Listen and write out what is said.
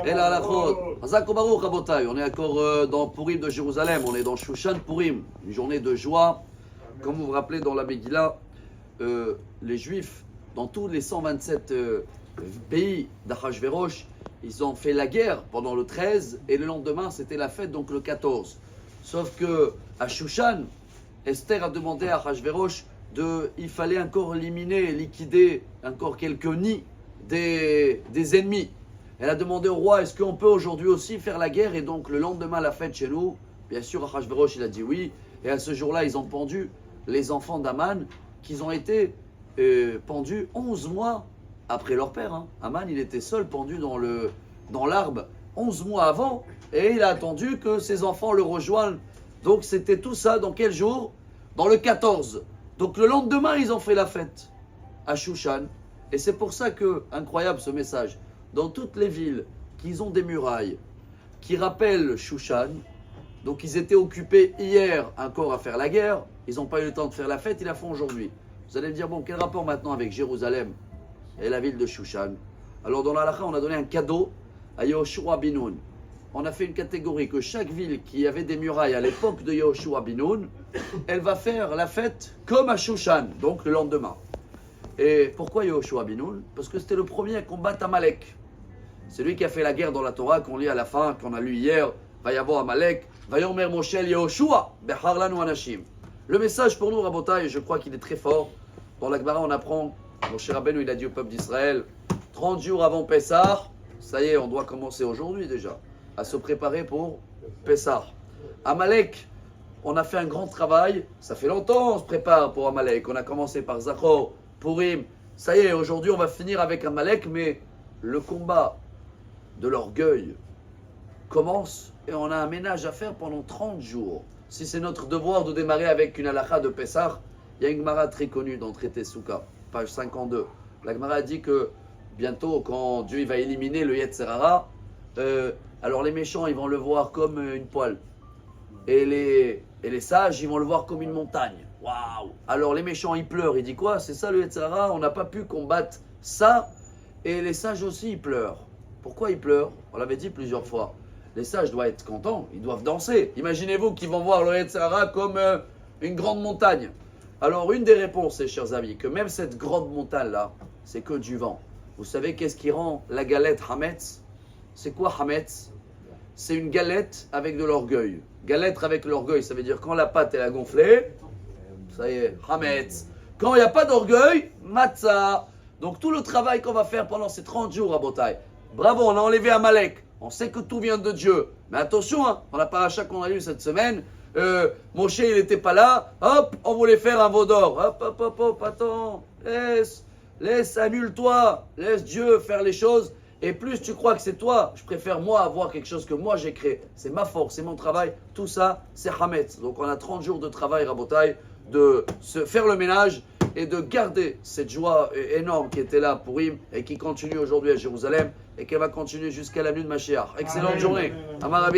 Et la halachot. Hazak Baruch Rabotai. On est encore dans Purim de Jérusalem. On est dans Shushan Purim. Une journée de joie. Comme vous vous rappelez dans la Megillah, les Juifs, dans tous les 127 pays d'Achashverosh, ils ont fait la guerre pendant le 13 et le lendemain c'était la fête, donc le 14. Sauf que à Shushan, Esther a demandé à Achashverosh il fallait encore éliminer, liquider encore quelques nids des ennemis. Elle a demandé au roi, est-ce qu'on peut aujourd'hui aussi faire la guerre et donc le lendemain la fête chez nous? Bien sûr, Achashverosh il a dit oui. Et à ce jour-là, ils ont pendu les enfants d'Aman, qu'ils ont été pendus 11 mois après leur père. Hein. Aman, il était seul pendu dans l'arbre 11 mois avant, et il a attendu que ses enfants le rejoignent. Donc c'était tout ça, dans quel jour? Dans le 14. Donc le lendemain, ils ont fait la fête à Shushan. Et c'est pour ça que, incroyable ce message, dans toutes les villes qui ont des murailles, qui rappellent Shushan, donc ils étaient occupés hier encore à faire la guerre, ils n'ont pas eu le temps de faire la fête, ils la font aujourd'hui. Vous allez me dire, bon, quel rapport maintenant avec Jérusalem et la ville de Shushan? Alors dans la halakha, on a donné un cadeau à Yehoshua bin Nun. On a fait une catégorie que chaque ville qui avait des murailles à l'époque de Yehoshua bin Nun, elle va faire la fête comme à Shushan, donc le lendemain. Et pourquoi Yehoshua bin Nun? Parce que c'était le premier à combattre Amalek. C'est lui qui a fait la guerre dans la Torah qu'on lit à la fin, qu'on a lu hier. Va y avoir Amalek, Vayomer Moshe Yehoshua, Behar lanu anashim. Le message pour nous, Rabotai, je crois qu'il est très fort. Dans la Gemara, on apprend, Moshe Rabbeinu, il a dit au peuple d'Israël, 30 jours avant Pessah, ça y est, on doit commencer aujourd'hui déjà, à se préparer pour Pessah. Amalek, on a fait un grand travail, ça fait longtemps on se prépare pour Amalek. On a commencé par Zachor, Purim, ça y est, aujourd'hui on va finir avec Amalek, mais le combat de l'orgueil commence et on a un ménage à faire pendant 30 jours. Si c'est notre devoir de démarrer avec une halakha de Pessah, il y a une Gemara très connue dans le traité Souka, page 52. La Gemara dit que bientôt, quand Dieu va éliminer le Yetzer Hara, alors les méchants ils vont le voir comme une poêle. Et les sages ils vont le voir comme une montagne. Waouh! Alors les méchants ils pleurent, ils disent quoi? C'est ça le Yetzer Hara, on n'a pas pu combattre ça. Et les sages aussi ils pleurent. Pourquoi ils pleurent? On l'avait dit plusieurs fois. Les sages doivent être contents, ils doivent danser. Imaginez-vous qu'ils vont voir le Yetzer Hara comme une grande montagne. Alors une des réponses, c'est, chers amis, que même cette grande montagne-là, c'est que du vent. Vous savez qu'est-ce qui rend la galette Hametz? C'est quoi Hametz? C'est une galette avec de l'orgueil. Galette avec l'orgueil, ça veut dire quand la pâte elle a gonflé, ça y est, Hametz. Quand il n'y a pas d'orgueil, Matzah. Donc tout le travail qu'on va faire pendant ces 30 jours à Botaï. Bravo, on a enlevé Amalek. On sait que tout vient de Dieu. Mais attention, hein, on n'a pas achat qu'on a lu cette semaine. Moshe, il n'était pas là. Hop, on voulait faire un veau d'or. Hop, attends. Laisse, annule-toi. Laisse Dieu faire les choses. Et plus tu crois que c'est toi, je préfère moi avoir quelque chose que moi j'ai créé. C'est ma force, c'est mon travail. Tout ça, c'est Hametz. Donc on a 30 jours de travail, Rabotai, de se faire le ménage et de garder cette joie énorme qui était là pour Purim et qui continue aujourd'hui à Jérusalem et qui va continuer jusqu'à la nuit de Mashiach. Excellente journée. Amar Rabbi